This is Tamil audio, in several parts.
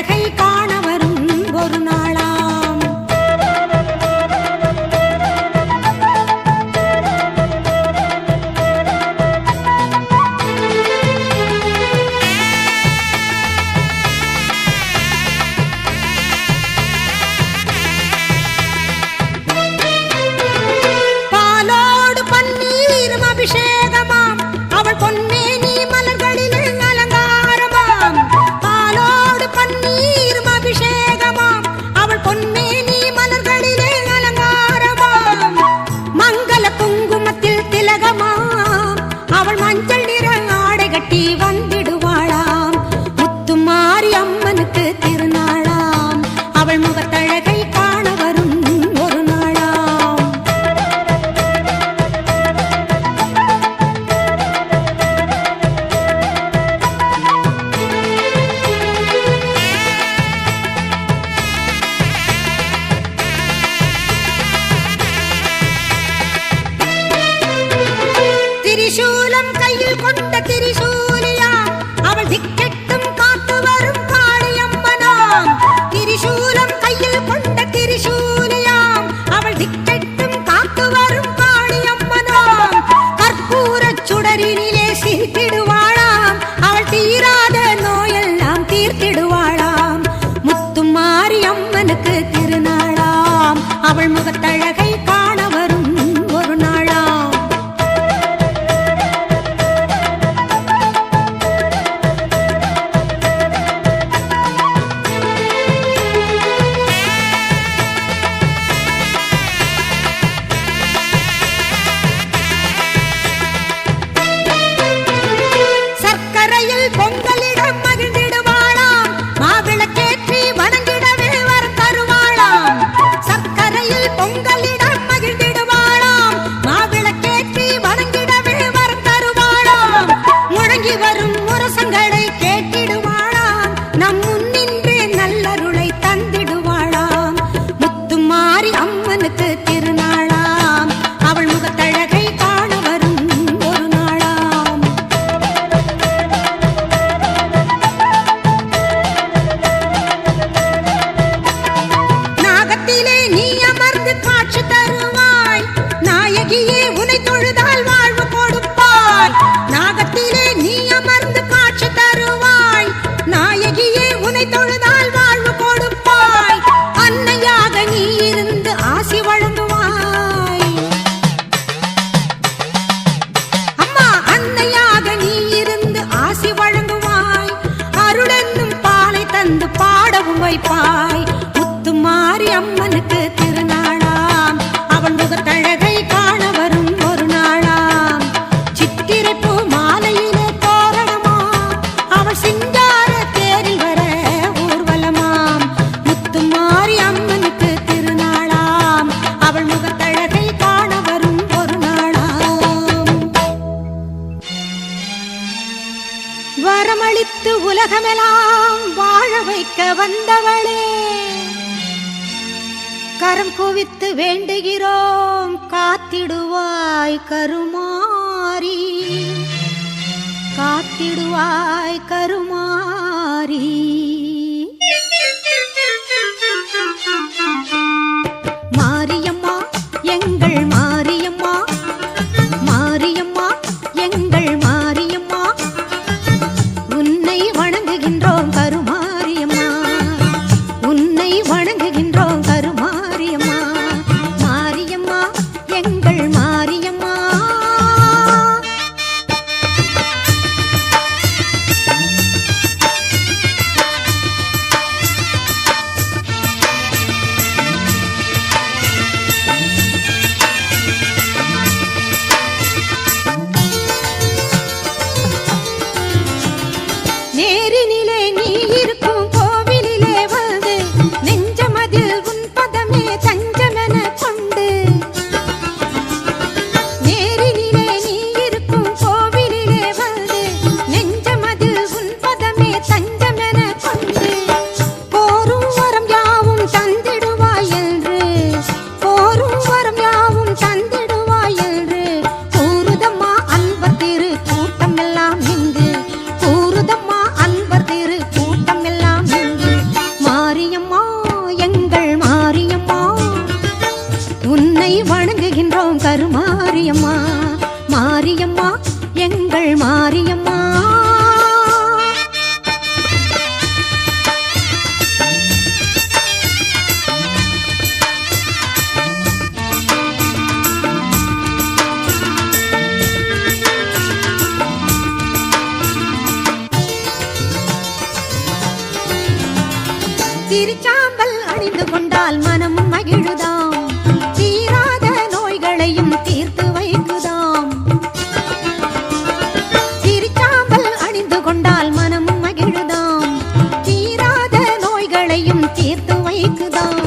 முகத்தழகை காண வரும் ஒரு நாளாம். பாலோடு பன்னீரும் அபிஷேகமாம் அவள் பொன்னேனி மலர்களில் அலங்காரமாம். பாலோடு பன்னீரும் அபிஷேகமாம் அவள் பொன்னேனி மலர்களிலே அலங்காரமாம். மங்கள குங்குமத்தில் திலகமாம் அவள் மஞ்சள் நிற ஆடை கட்டி வந்திடுவாளாம். முத்துமாரி அம்மனுக்கு திருநாளாம் அவள் முகத்தழகை காண வரும் ஒரு நாளாம். திரிசூலம் கையில் கொண்ட திரிசூலியாம் அவள் திக்கெட்டும் காத்து வரும் காளியம்மனாம். திரிசூலம் கையில் கொண்ட திரிசூலியாம் அவள் திக்கெட்டும் காத்து வரும் காளியம்மனாம். கற்பூரச் சுடரினிலே சிரித்திடுவாளாம் அவள் தீராத நோயெல்லாம் தீர்த்திடுவாளாம். முத்துமாரி அம்மனுக்கு திருநாளாம் அவள் முகத்தழகை காண வரும் ஒரு நாளாம். சர்க்கரையில் பொங்கலிடம் மகிழ்ந்திடுவாளாம் மாவிளக்கேற்றி வணங்கிடவே வரம் தருவாளாம். சர்க்கரையில் பொங்கலிடம் மகிழ்ந்திடுவாளாம் மாவிளக்கேற்றி வணங்கிடவே வரம் தருவாளாம். முழங்கி வரும் முரசங்களை கேட்டிடுவாளாம் நம் முன்னின்றே நல்லருளை தந்திடுவாளாம். முத்துமாரி அம்மனுக்கு திருநாளாம் அவள் முகத்தழகை காண வரும் ஒரு நாளாம். நாகத்திலே நீ அமர்ந்து காட்சி தருவாய் நாயகியே உனை தொழுதால் வாழ்வு கொடுப்பாய். நாகத்திலே நீ அமர்ந்து காட்சி தருவாய் நாயகியே உனை தொழுதால் வாழ்வு கொடுப்பாய். அன்னையாக நீ இருந்து ஆசி வழங்குவாய். அம்மா அன்னையாக நீ இருந்து ஆசி வழங்குவாய். அருளென்னும் பாலை தந்து பாடவும் வைப்பாய். முத்துமாரி அம்மனுக்கு திருநாளாம் அவள் முகத்தழகை காண வரும் ஒரு நாளாம். சித்திரை பூ மாலையிலே தோரணமா அவள் சிங்கார தேரில் வர ஊர்வலமாம். முத்துமாரி அம்மனுக்கு திருநாளாம் அவள் முகத்தழகை காண வரும் ஒரு நாளாம். வரமளித்து உலகமெல்லாம் வாழ வைக்க வந்தவளே கரம் குவித்து வேண்டுகிறோம் காத்திடுவாய் கருமாரி. காத்திடுவாய் கருமாரி. மாரியம்மா எங்கள் மாரியம்மா. மாரியம்மா எங்கள் மாரியம்மா. உன்னை வணங்குகின்றோம் கருமாரியம்மா. உன்னை வணங்குகின்றோம் கருமாரியம்மா. மாரியம்மா எங்கள் மாரியம்மா. மாரியம்மா. திருச்சாம்பல் அணிந்து கொண்டால் மனம் மகிழுதாம், தீராத நோய்களையும் தீர்த்து வைக்குதாம். திருச்சாம்பல் அணிந்து கொண்டால் மனம் மகிழுதாம், தீராத நோய்களையும் தீர்த்து வைக்குதாம்.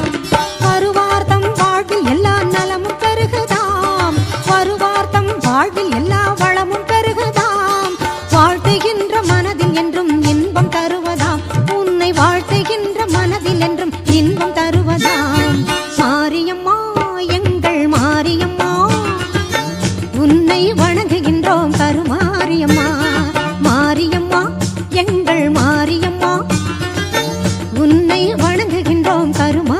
வருவார்த்தம் வாழ்வில் எல்லா நலமும் பெருகுதாம், வருவார்த்தம் வாழ்வில் எல்லா வளமும் பெருகுதாம். வாழ்த்துகின்ற மனதில் என்றும் இன்பம் தருவதாம், உன்னை வாழ்த்துகின்ற மனதில் என்றும் இன்பம் தருவதாம். மாரியம்மா எங்கள் மாரியம்மா, உன்னை வணங்குகின்றோம் கருமாரியம்மா. மாரியம்மா எங்கள் மாரியம்மா, உன்னை வணங்குகின்றோம் கருமா